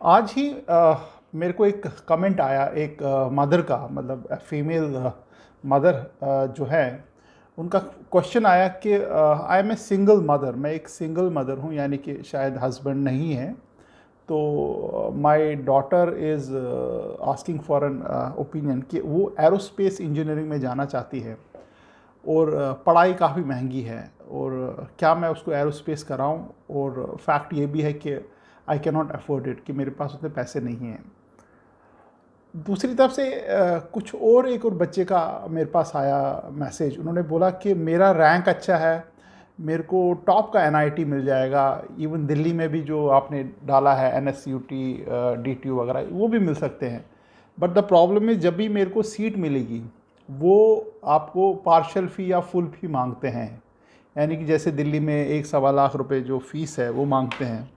आज ही मेरे को एक कमेंट आया एक मदर का, मतलब फीमेल मदर जो है, उनका क्वेश्चन आया कि I am a single mother, मैं एक सिंगल मदर हूँ, यानी कि शायद हस्बैंड नहीं है। तो my daughter is asking for an opinion कि वो एरोस्पेस इंजीनियरिंग में जाना चाहती है और पढ़ाई काफ़ी महंगी है, और क्या मैं उसको एरोस्पेस कराऊं, और फैक्ट ये भी है कि I can not afford it, कि मेरे पास उतने पैसे नहीं हैं। दूसरी तरफ से कुछ और एक और बच्चे का मेरे पास आया मैसेज। उन्होंने बोला कि मेरा रैंक अच्छा है, मेरे को टॉप का एनआईटी मिल जाएगा, इवन दिल्ली में भी जो आपने डाला है एनएसयूटी डीटीयू वगैरह वो भी मिल सकते हैं। बट द प्रॉब्लम है, जब भी मेरे को सीट मिलेगी वो आपको पार्शल फ़ी या फुल फ़ी मांगते हैं। यानी कि जैसे दिल्ली में 1-1.25 लाख रुपए जो फ़ीस है वो मांगते हैं,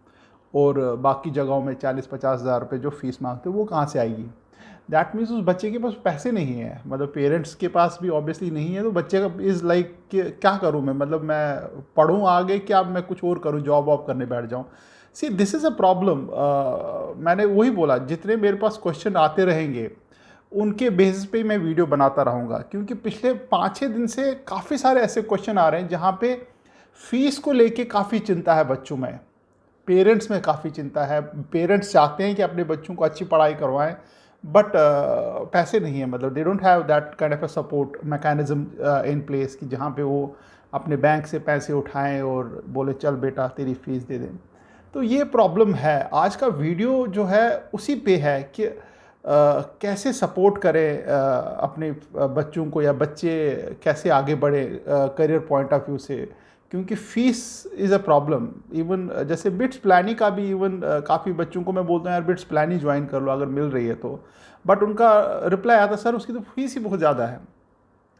और बाकी जगहों में 40-50 हज़ार रुपये जो फ़ीस मांगते हैं वो कहाँ से आएगी। दैट मीन्स उस बच्चे के पास पैसे नहीं है, मतलब पेरेंट्स के पास भी ऑब्वियसली नहीं है। तो बच्चे का इज़ लाइक कि क्या करूँ मैं, मतलब मैं पढ़ूँ आगे, क्या मैं कुछ और करूँ, जॉब वॉब करने बैठ जाऊँ। See this is a problem. मैंने वही बोला, जितने मेरे पास क्वेश्चन आते रहेंगे उनके बेसिस पे ही मैं वीडियो बनाता रहूँगा, क्योंकि पिछले 5-6 दिन से काफ़ी सारे ऐसे क्वेश्चन आ रहे हैं जहाँ पे फ़ीस को लेके काफ़ी चिंता है बच्चों में, पेरेंट्स में काफ़ी चिंता है। पेरेंट्स चाहते हैं कि अपने बच्चों को अच्छी पढ़ाई करवाएं, बट पैसे नहीं है, मतलब they don't have that kind of a support mechanism in place, कि जहाँ पे वो अपने बैंक से पैसे उठाएं और बोले चल बेटा तेरी फीस दे दें। तो ये प्रॉब्लम है। आज का वीडियो जो है उसी पे है कि कैसे सपोर्ट करें अपने बच्चों को, या बच्चे कैसे आगे बढ़े करियर पॉइंट ऑफ व्यू से, क्योंकि fees is a problem. Even जैसे बिट्स प्लानी का भी, इवन काफ़ी बच्चों को मैं बोलता हूँ यार बिट्स प्लानी ज्वाइन कर लो अगर मिल रही है तो, बट उनका रिप्लाई आता सर उसकी तो फीस ही बहुत ज़्यादा है।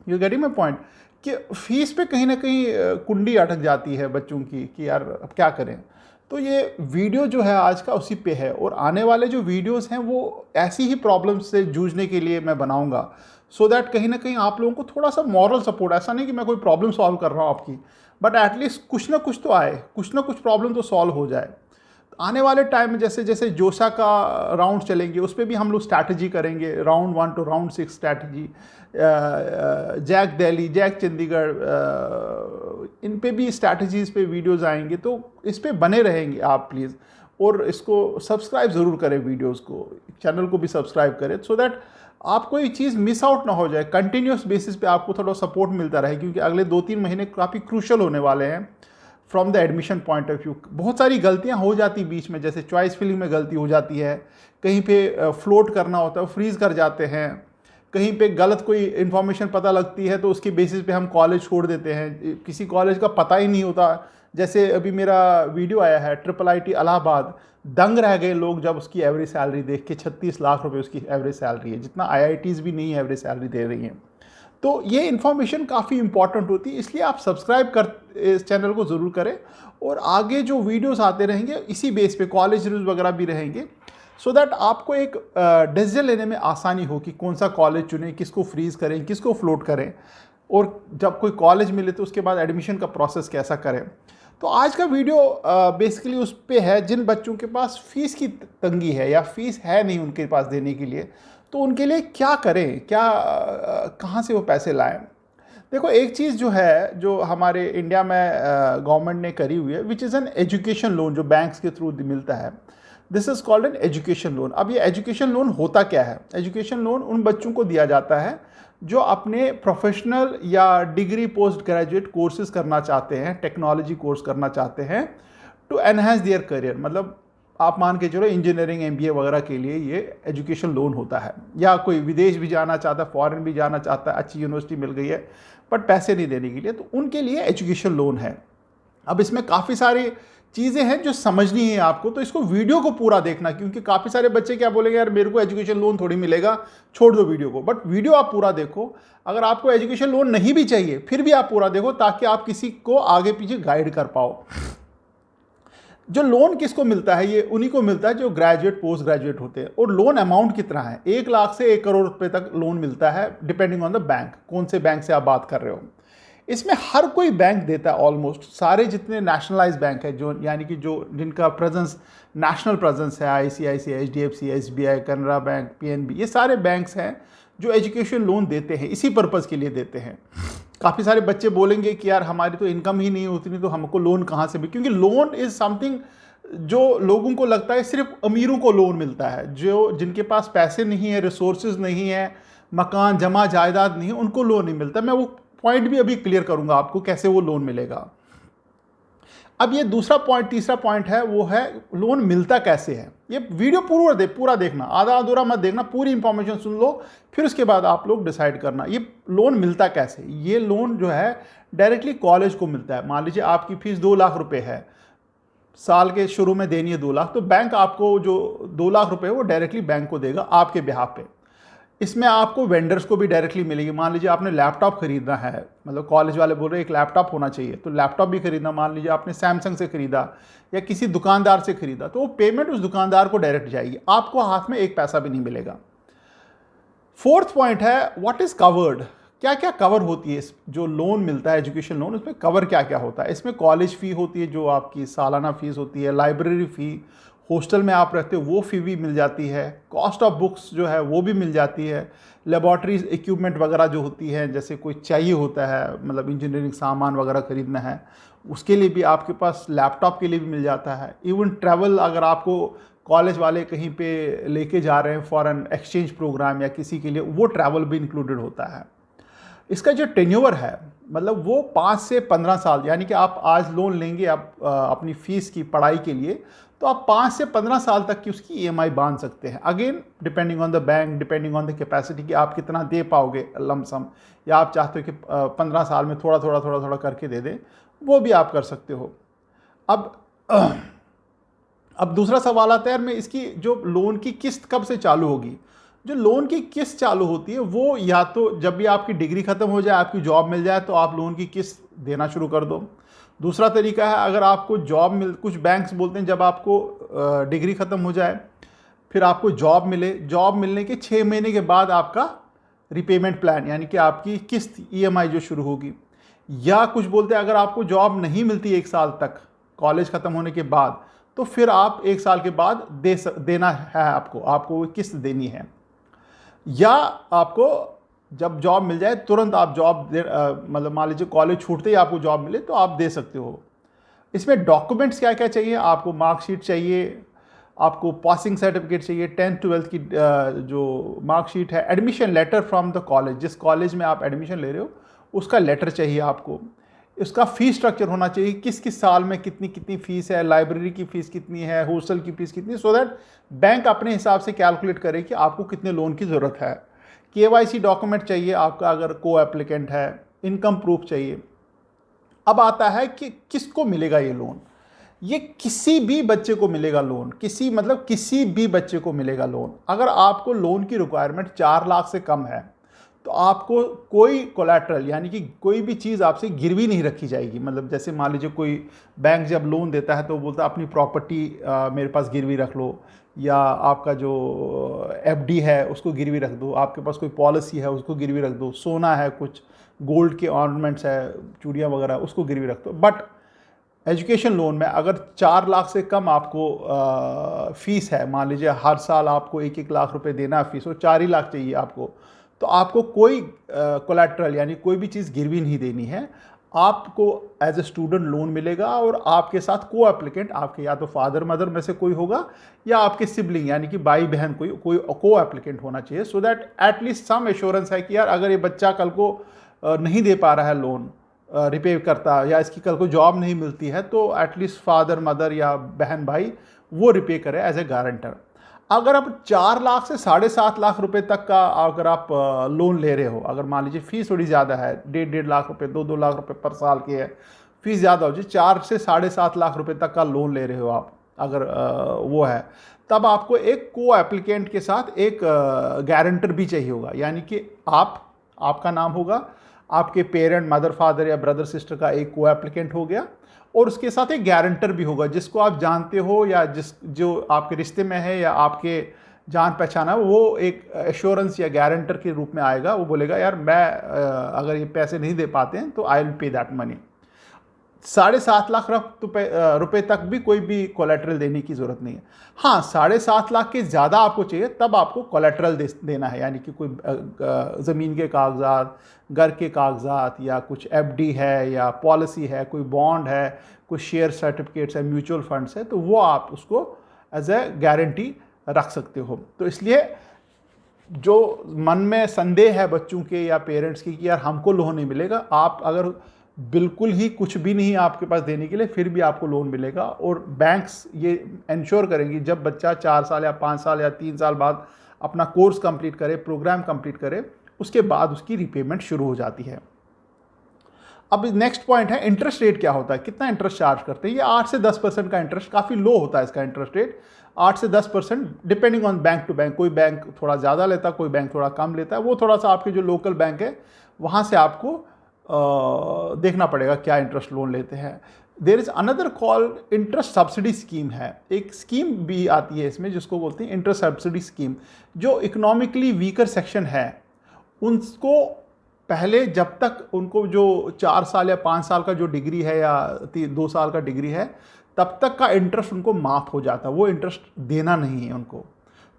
यू गेटिंग माई पॉइंट, कि फीस पे कहीं ना कहीं कुंडी अटक जाती है बच्चों की, कि यार अब क्या करें। तो ये वीडियो जो है आज का उसी पे है, और आने वाले जो वीडियोस हैं वो ऐसी ही प्रॉब्लम्स से जूझने के लिए मैं बनाऊंगा, सो दैट कहीं ना कहीं आप लोगों को थोड़ा सा मॉरल सपोर्ट, ऐसा नहीं कि मैं कोई प्रॉब्लम सॉल्व कर रहा हूँ आपकी, बट एटलीस्ट कुछ ना कुछ तो आए, कुछ ना कुछ प्रॉब्लम तो सॉल्व हो जाए। आने वाले टाइम में जैसे जैसे जोशा का राउंड चलेंगे उस पर भी हम लोग स्ट्रैटेजी करेंगे, round 1 to round 6 strategy, JAC Delhi, JAC Chandigarh, इन पे भी स्ट्रैटेजीज पे वीडियोस आएंगे, तो इस पे बने रहेंगे आप प्लीज़। और इसको सब्सक्राइब ज़रूर करें, वीडियोस को, चैनल को भी सब्सक्राइब करें, सो दैट आप कोई चीज़ मिस आउट ना हो जाए, कंटिन्यूस बेसिस पे आपको थोड़ा सपोर्ट मिलता रहे, क्योंकि अगले 2-3 महीने काफ़ी क्रूशल होने वाले हैं from the admission point of view. बहुत सारी गलतियां हो जाती बीच में, जैसे चॉइस फिलिंग में गलती हो जाती है, कहीं पे फ्लोट करना होता है फ्रीज कर जाते हैं, कहीं पे गलत कोई इन्फॉर्मेशन पता लगती है तो उसके बेसिस पे हम कॉलेज छोड़ देते हैं, किसी कॉलेज का पता ही नहीं होता। जैसे अभी मेरा वीडियो आया है IIIT इलाहाबाद, दंग रह गए लोग जब उसकी एवरेज सैलरी देख के, 36 लाख रुपए उसकी एवरेज सैलरी है, जितना IITs भी नहीं एवरेज सैलरी दे रही हैं। तो ये इन्फॉर्मेशन काफ़ी इंपॉर्टेंट होती है, इसलिए आप सब्सक्राइब कर इस चैनल को ज़रूर करें, और आगे जो वीडियोस आते रहेंगे इसी बेस पे कॉलेज रिव्यूज़ वगैरह भी रहेंगे, सो दैट आपको एक डिसीजन लेने में आसानी हो कि कौन सा कॉलेज चुनें, किसको फ्रीज़ करें, किसको फ्लोट करें, और जब कोई कॉलेज मिले तो उसके बाद एडमिशन का प्रोसेस कैसा करें। तो आज का वीडियो बेसिकली उस पे है, जिन बच्चों के पास फ़ीस की तंगी है या फ़ीस है नहीं उनके पास देने के लिए, तो उनके लिए क्या करें, क्या कहाँ से वो पैसे लाएं। देखो, एक चीज़ जो है जो हमारे इंडिया में गवर्नमेंट ने करी हुई है, which is an education loan, जो बैंक्स के थ्रू मिलता है, this is called an education loan. अब ये एजुकेशन लोन होता क्या है? एजुकेशन लोन उन बच्चों को दिया जाता है जो अपने प्रोफेशनल या डिग्री पोस्ट ग्रेजुएट कोर्सेज करना चाहते हैं, टेक्नोलॉजी कोर्स करना चाहते हैं, टू एनहेंस देयर करियर। मतलब आप मान के चलो इंजीनियरिंग MBA वगैरह के लिए ये एजुकेशन लोन होता है, या कोई विदेश भी जाना चाहता है, फॉरेन भी जाना चाहता है, अच्छी यूनिवर्सिटी मिल गई है बट पैसे नहीं देने के लिए, तो उनके लिए एजुकेशन लोन है। अब इसमें काफ़ी सारी चीज़ें हैं जो समझनी है आपको, तो इसको वीडियो को पूरा देखना, क्योंकि काफ़ी सारे बच्चे क्या बोलेंगे, यार मेरे को एजुकेशन लोन थोड़ी मिलेगा, छोड़ दो वीडियो को। बट वीडियो आप पूरा देखो। अगर आपको एजुकेशन लोन नहीं भी चाहिए फिर भी आप पूरा देखो, ताकि आप किसी को आगे पीछे गाइड कर पाओ। जो लोन किसको मिलता है, ये उन्हीं को मिलता है जो ग्रेजुएट पोस्ट ग्रेजुएट होते हैं। और लोन अमाउंट कितना है? 1 लाख से 1 करोड़ रुपए तक लोन मिलता है, डिपेंडिंग ऑन द बैंक, कौन से बैंक से आप बात कर रहे हो। इसमें हर कोई बैंक देता है, ऑलमोस्ट सारे जितने नेशनलाइज बैंक है, जो यानी कि जो जिनका प्रेजेंस नेशनल प्रेजेंस है, ICICI, HDFC, SBI, Canara bank, PNB, ये सारे बैंक्स हैं जो एजुकेशन लोन देते हैं, इसी पर्पज़ के लिए देते हैं। काफ़ी सारे बच्चे बोलेंगे कि यार हमारी तो इनकम ही नहीं होती, नहीं तो हमको लोन कहाँ से भी, क्योंकि लोन इज़ समथिंग जो लोगों को लगता है सिर्फ अमीरों को लोन मिलता है, जो जिनके पास पैसे नहीं है, रिसोर्सेज नहीं है, मकान जमा जायदाद नहीं है, उनको लोन नहीं मिलता। मैं वो पॉइंट भी अभी क्लियर करूंगा आपको कैसे वो लोन मिलेगा। अब ये दूसरा पॉइंट, तीसरा पॉइंट है, वो है लोन मिलता कैसे है। ये वीडियो पूरा देखना, आधा अधूरा मत देखना, पूरी इंफॉर्मेशन सुन लो, फिर उसके बाद आप लोग डिसाइड करना ये लोन मिलता कैसे। ये लोन जो है डायरेक्टली कॉलेज को मिलता है। मान लीजिए आपकी फीस 2 लाख रुपए है, साल के शुरू में देनी है 2 लाख, तो बैंक आपको जो 2 लाख रुपए वो डायरेक्टली बैंक को देगा आपके बिहाफ पे। इसमें आपको वेंडर्स को भी डायरेक्टली मिलेगी। मान लीजिए आपने लैपटॉप खरीदना है, मतलब कॉलेज वाले बोल रहे हैं एक लैपटॉप होना चाहिए, तो लैपटॉप भी खरीदना, मान लीजिए आपने सैमसंग से खरीदा या किसी दुकानदार से खरीदा, तो वो पेमेंट उस दुकानदार को डायरेक्ट जाएगी, आपको हाथ में एक पैसा भी नहीं मिलेगा। फोर्थ पॉइंट है व्हाट इज कवर्ड, क्या क्या कवर होती है। इस जो लोन मिलता है एजुकेशन लोन, उसमें कवर क्या क्या होता है। इसमें कॉलेज फ़ी होती है जो आपकी सालाना फीस होती है, लाइब्रेरी फ़ी, हॉस्टल में आप रहते हो वो फ़ी भी मिल जाती है, कॉस्ट ऑफ बुक्स जो है वो भी मिल जाती है, लेबॉर्ट्रीज इक्विपमेंट वगैरह जो होती है, जैसे कोई चाहिए होता है, मतलब इंजीनियरिंग सामान वगैरह खरीदना है, उसके लिए भी आपके पास लैपटॉप के लिए भी मिल जाता है। इवन ट्रैवल, अगर आपको कॉलेज वाले कहीं पे लेके जा रहे हैं फॉरेन एक्सचेंज प्रोग्राम या किसी के लिए, वो ट्रैवल भी इंक्लूडेड होता है। इसका जो टेन्योर है, मतलब वो 5 से 15 साल, यानी कि आप आज लोन लेंगे आप अपनी फ़ीस की पढ़ाई के लिए, तो आप 5 से 15 साल तक की उसकी ईएमआई बांध सकते हैं। Again depending on the bank, depending on the capacity कि आप कितना दे पाओगे लमसम, या आप चाहते हो कि 15 साल में थोड़ा थोड़ा करके दे दें, वो भी आप कर सकते हो। अब दूसरा सवाल आता है, मैं इसकी जो लोन की किस्त कब से चालू होगी। जो लोन की किस्त चालू होती है वो या तो जब भी आपकी डिग्री ख़त्म हो जाए, आपकी जॉब मिल जाए, तो आप लोन की किस्त देना शुरू कर दो। दूसरा तरीका है, अगर आपको जॉब मिल, कुछ बैंक्स बोलते हैं जब आपको डिग्री ख़त्म हो जाए फिर आपको जॉब मिले, जॉब मिलने के 6 महीने के बाद आपका रिपेमेंट प्लान, यानी कि आपकी किस्त ईएमआई जो शुरू होगी। या कुछ बोलते हैं अगर आपको जॉब नहीं मिलती 1 साल तक कॉलेज ख़त्म होने के बाद, तो फिर आप 1 साल के बाद देना है, आपको वो किस्त देनी है। या आपको जब जॉब मिल जाए तुरंत आप जॉब मतलब मान लीजिए कॉलेज छूटते ही आपको जॉब मिले तो आप दे सकते हो। इसमें डॉक्यूमेंट्स क्या क्या चाहिए, आपको मार्कशीट चाहिए, आपको पासिंग सर्टिफिकेट चाहिए, 10th 12th की जो मार्कशीट है, admission letter from the college, जिस कॉलेज में आप एडमिशन ले रहे हो उसका लेटर चाहिए आपको। उसका फ़ीस स्ट्रक्चर होना चाहिए, किस किस साल में कितनी कितनी फ़ीस है, लाइब्रेरी की फ़ीस कितनी है, हॉस्टल की फ़ीस कितनी, सो दैट बैंक अपने हिसाब से कैलकुलेट करे कि आपको कितने लोन की ज़रूरत है। केवाईसी डॉक्यूमेंट चाहिए आपका अगर को एप्लीकेंट है, इनकम प्रूफ चाहिए। अब आता है कि किसको मिलेगा ये लोन। ये किसी भी बच्चे को मिलेगा लोन, किसी भी बच्चे को मिलेगा लोन। अगर आपको लोन की रिक्वायरमेंट 4 लाख से कम है तो आपको कोई कोलैटरल, यानी कि कोई भी चीज़ आपसे गिरवी नहीं रखी जाएगी। मतलब जैसे मान लीजिए कोई बैंक जब लोन देता है तो बोलता है अपनी प्रॉपर्टी मेरे पास गिरवी रख लो, या आपका जो एफडी है उसको गिरवी रख दो, आपके पास कोई पॉलिसी है उसको गिरवी रख दो, सोना है, कुछ गोल्ड के ऑर्नामेंट्स है, चूड़ियाँ वगैरह, उसको गिरवी रख दो। बट एजुकेशन लोन में अगर 4 लाख से कम आपको फ़ीस है, मान लीजिए हर साल आपको 1-1 लाख रुपए देना है फ़ीस, और 4 ही लाख चाहिए आपको, तो आपको कोई कोलैटरल यानी कोई भी चीज़ गिरवी नहीं देनी है। आपको एज ए स्टूडेंट लोन मिलेगा और आपके साथ को एप्लीकेंट, आपके या तो फादर मदर में से कोई होगा या आपके सिबलिंग यानी कि भाई बहन कोई को एप्लीकेंट होना चाहिए, so that at least some assurance है कि यार अगर ये बच्चा कल को नहीं दे पा रहा है लोन, रिपे करता, या इसकी कल को जॉब नहीं मिलती है, तो एटलीस्ट फादर मदर या बहन भाई वो रिपे करे एज ए गारंटर। अगर आप 4 लाख से 7.5 लाख रुपए तक का अगर आप लोन ले रहे हो, अगर मान लीजिए फ़ीस थोड़ी ज़्यादा है, 1.5 लाख रुपए 2 लाख रुपए पर साल की है, फ़ीस ज़्यादा हो जाए, 4 से 7.5 लाख रुपए तक का लोन ले रहे हो आप, अगर वो है, तब आपको एक को एप्लीकेंट के साथ एक गारंटर भी चाहिए होगा। यानी कि आपका नाम होगा, आपके पेरेंट, मदर फादर या ब्रदर सिस्टर का एक को एप्लीकेंट हो गया, और उसके साथ एक गारंटर भी होगा जिसको आप जानते हो या जो आपके रिश्ते में है या आपके जान पहचान है, वो एक एश्योरेंस या गारंटर के रूप में आएगा। वो बोलेगा यार मैं अगर ये पैसे नहीं दे पाते हैं तो I will pay that money. 7.5 lakh रुपए तक भी कोई भी कोलेट्रल देने की जरूरत नहीं है। हाँ, 7.5 लाख के ज़्यादा आपको चाहिए तब आपको कोलेट्रल देना है, यानी कि कोई ज़मीन के कागजात, घर के कागजात, या कुछ एफडी है या पॉलिसी है, कोई बॉन्ड है, कुछ शेयर सर्टिफिकेट्स है, म्यूचुअल फंड्स है, तो वो आप उसको एज ए गारंटी रख सकते हो। तो इसलिए जो मन में संदेह है बच्चों के या पेरेंट्स की कि यार हमको लोन नहीं मिलेगा, आप अगर बिल्कुल ही कुछ भी नहीं आपके पास देने के लिए, फिर भी आपको लोन मिलेगा। और बैंक्स ये इंश्योर करेंगी जब बच्चा 4 साल या 5 साल या 3 साल बाद अपना कोर्स कंप्लीट करे, प्रोग्राम कंप्लीट करे, उसके बाद उसकी रिपेमेंट शुरू हो जाती है। अब नेक्स्ट पॉइंट है इंटरेस्ट रेट क्या होता है, कितना इंटरेस्ट चार्ज करते हैं। ये 8 से 10% का इंटरेस्ट, काफ़ी लो होता है इसका इंटरेस्ट रेट, 8 से 10% depending on bank to bank. कोई बैंक थोड़ा ज़्यादा लेता है, कोई बैंक थोड़ा कम लेता है। वो थोड़ा सा आपके जो लोकल बैंक है वहाँ से आपको देखना पड़ेगा क्या इंटरेस्ट लोन लेते हैं। There is another called interest subsidy scheme है, एक स्कीम भी आती है इसमें जिसको बोलते हैं इंटरेस्ट सब्सिडी स्कीम। जो इकोनॉमिकली वीकर सेक्शन है उनको पहले, जब तक उनको जो 4 साल या 5 साल का जो डिग्री है या 2 साल का डिग्री है, तब तक का इंटरेस्ट उनको माफ़ हो जाता है, वो इंटरेस्ट देना नहीं है उनको।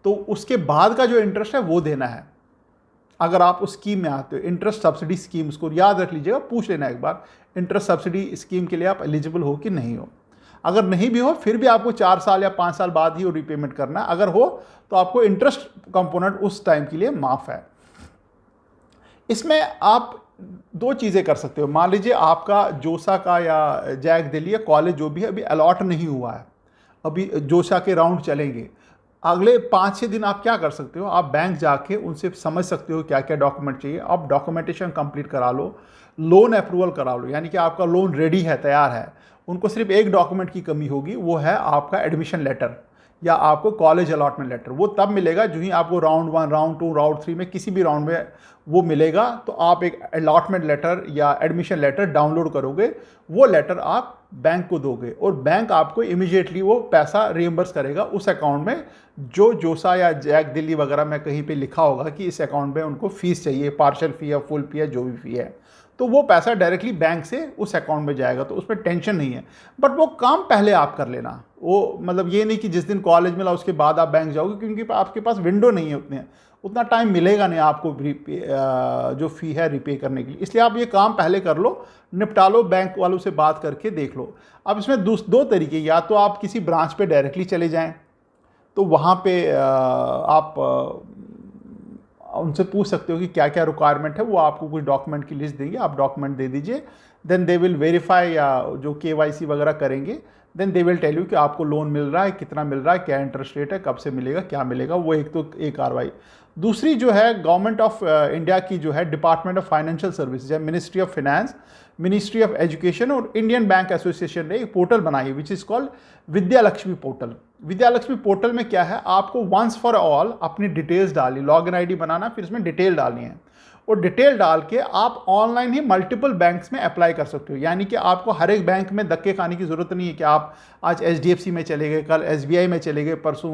तो उसके बाद का जो इंटरेस्ट है वो देना है अगर आप उस स्कीम में आते हो। इंटरेस्ट सब्सिडी स्कीम, उसको याद रख लीजिएगा, पूछ लेना एक बार इंटरेस्ट सब्सिडी स्कीम के लिए आप एलिजिबल हो कि नहीं हो। अगर नहीं भी हो फिर भी आपको 4 साल या 5 साल बाद ही वो रिपेमेंट करना है। अगर हो तो आपको इंटरेस्ट कंपोनेंट उस टाइम के लिए माफ़ है। इसमें आप 2 चीज़ें कर सकते हो। मान लीजिए आपका जोसा का या जैक दिल्ली या कॉलेज जो भी है अभी अलॉट नहीं हुआ है, अभी जोसा के राउंड चलेंगे। अगले 5-6 दिन आप क्या कर सकते हो, आप बैंक जाके उनसे समझ सकते हो क्या क्या डॉक्यूमेंट चाहिए। आप डॉक्यूमेंटेशन कंप्लीट करा लो, लोन अप्रूवल करा लो, यानी कि आपका लोन रेडी है, तैयार है। उनको सिर्फ एक डॉक्यूमेंट की कमी होगी, वो है आपका एडमिशन लेटर या आपको कॉलेज अलॉटमेंट लेटर। वो तब मिलेगा जो ही आपको राउंड 1, राउंड 2, राउंड 3 में किसी भी राउंड में वो मिलेगा। तो आप एक अलॉटमेंट लेटर या एडमिशन लेटर डाउनलोड करोगे, वो लेटर आप बैंक को दोगे और बैंक आपको इमीडिएटली वो पैसा रिइंबर्स करेगा उस अकाउंट में जो जोसा या जैक दिल्ली वगैरह में कहीं पे लिखा होगा कि इस अकाउंट में उनको फीस चाहिए, पार्शियल फी या फुल फी या जो भी फी है। तो वो पैसा डायरेक्टली बैंक से उस अकाउंट में जाएगा, तो उसमें टेंशन नहीं है। बट वो काम पहले आप कर लेना। वो मतलब ये नहीं कि जिस दिन कॉलेज मिला उसके बाद आप बैंक जाओगे, क्योंकि आपके पास विंडो नहीं है, उतना टाइम मिलेगा नहीं आपको जो फ़ी है रिपे करने के लिए। इसलिए आप ये काम पहले कर लो, निपटा लो, बैंक वालों से बात करके देख लो। अब इसमें 2 तरीके, या तो आप किसी ब्रांच पे डायरेक्टली चले जाएं, तो वहाँ पे आप उनसे पूछ सकते हो कि क्या क्या रिक्वायरमेंट है। वो आपको कुछ डॉक्यूमेंट की लिस्ट देंगे, आप डॉक्यूमेंट दे दीजिए, देन दे विल वेरीफाई या जो KYC वगैरह करेंगे, then they will tell you कि आपको लोन मिल रहा है, कितना मिल रहा है, क्या इंटरेस्ट रेट है, कब से मिलेगा, क्या मिलेगा। वो एक कार्रवाई। दूसरी जो है गवर्नमेंट ऑफ इंडिया की जो है डिपार्टमेंट ऑफ फाइनेंशियल सर्विसेज है, ministry of finance, ministry of education और इंडियन बैंक एसोसिएशन ने एक पोर्टल बनाई है which is called Vidya Lakshmi portal. Vidya Lakshmi portal में क्या है, आपको वंस फॉर ऑल अपनी डिटेल्स डालनी, लॉगिन आईडी बनाना, फिर इसमें डिटेल डालनी है और डिटेल डाल के आप ऑनलाइन ही मल्टीपल बैंक्स में अप्लाई कर सकते हो। यानी कि आपको हर एक बैंक में धक्के खाने की ज़रूरत नहीं है कि आप आज HDFC में चले गए, कल SBI में चले गए, परसों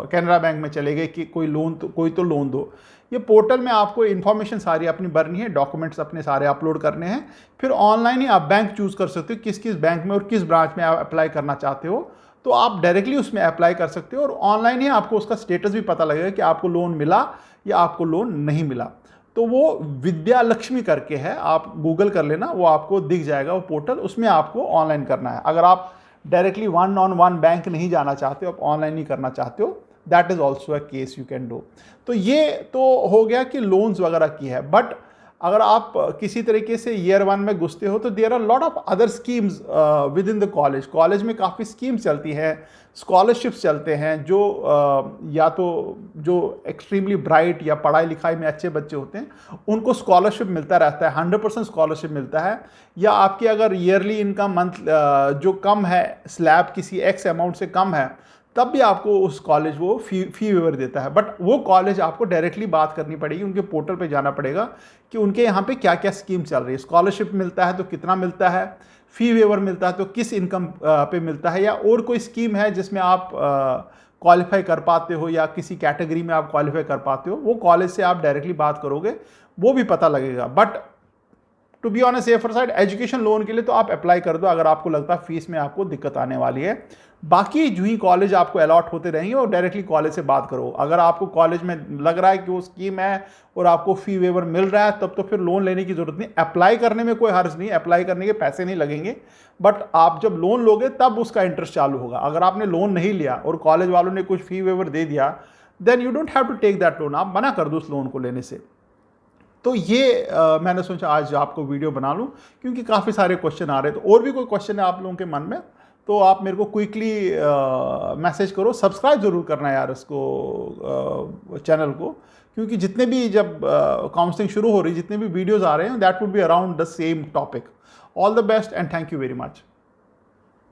कैनरा बैंक में चले गए कि कोई तो लोन दो। ये पोर्टल में आपको इन्फॉर्मेशन सारी अपनी भरनी है, डॉक्यूमेंट्स अपने सारे अपलोड करने हैं, फिर ऑनलाइन ही आप बैंक चूज़ कर सकते हो किस किस बैंक में और किस ब्रांच में आप अप्लाई करना चाहते हो। तो आप डायरेक्टली उसमें अप्लाई कर सकते हो और ऑनलाइन ही आपको उसका स्टेटस भी पता लगेगा कि आपको लोन मिला या आपको लोन नहीं मिला। तो वो विद्या लक्ष्मी करके है, आप गूगल कर लेना, वो आपको दिख जाएगा वो पोर्टल, उसमें आपको ऑनलाइन करना है। अगर आप डायरेक्टली 1-on-1 बैंक नहीं जाना चाहते हो, आप ऑनलाइन ही करना चाहते हो, that is also a case you can do. तो ये तो हो गया कि लोन्स वगैरह की है। बट अगर आप किसी तरीके से ईयर 1 में घुसते हो तो there are lot of other schemes within the college में काफ़ी स्कीम्स चलती हैं, स्कॉलरशिप्स चलते हैं जो या तो जो एक्सट्रीमली ब्राइट या पढ़ाई लिखाई में अच्छे बच्चे होते हैं उनको स्कॉलरशिप मिलता रहता है, 100% स्कॉलरशिप मिलता है। या आपकी अगर ईयरली इनकम मंथ जो कम है, स्लैब किसी एक्स अमाउंट से कम है, तब भी आपको उस कॉलेज वो फी वेवर देता है। बट वो कॉलेज आपको डायरेक्टली बात करनी पड़ेगी, उनके पोर्टल पे जाना पड़ेगा कि उनके यहाँ पे क्या क्या स्कीम चल रही है, स्कॉलरशिप मिलता है तो कितना मिलता है, फी वेवर मिलता है तो किस इनकम पे मिलता है, या और कोई स्कीम है जिसमें आप क्वालिफाई कर पाते हो या किसी कैटेगरी में आप क्वालिफाई कर पाते हो, वो कॉलेज से आप डायरेक्टली बात करोगे, वो भी पता लगेगा। But to be on a safer side, education loan के लिए तो आप अप्लाई कर दो अगर आपको लगता है फीस में आपको दिक्कत आने वाली है। बाकी जो ही कॉलेज आपको अलॉट होते रहेंगे और डायरेक्टली कॉलेज से बात करो। अगर आपको कॉलेज में लग रहा है कि वो स्कीम है और आपको फी वेवर मिल रहा है, तब तो फिर लोन लेने की जरूरत नहीं। अप्लाई करने में कोई हर्ज नहीं, अप्लाई करने के पैसे नहीं लगेंगे, बट आप जब लोन लोगे तब उसका इंटरेस्ट चालू होगा। अगर आपने लोन नहीं लिया और कॉलेज वालों ने कुछ फी वेवर दे दिया, then you don't have to take that loan, आप मना कर दो उस लोन को लेने से। तो ये मैंने सोचा आज आपको वीडियो बना लूं, क्योंकि काफ़ी सारे क्वेश्चन आ रहे हैं। तो और भी कोई क्वेश्चन है आप लोगों के मन में तो आप मेरे को क्विकली मैसेज करो। सब्सक्राइब जरूर करना यार इसको, चैनल को, क्योंकि जितने भी जब काउंसलिंग शुरू हो रही, जितने भी वीडियोस आ रहे हैं, that would be around the same topic. All the best and thank you very much.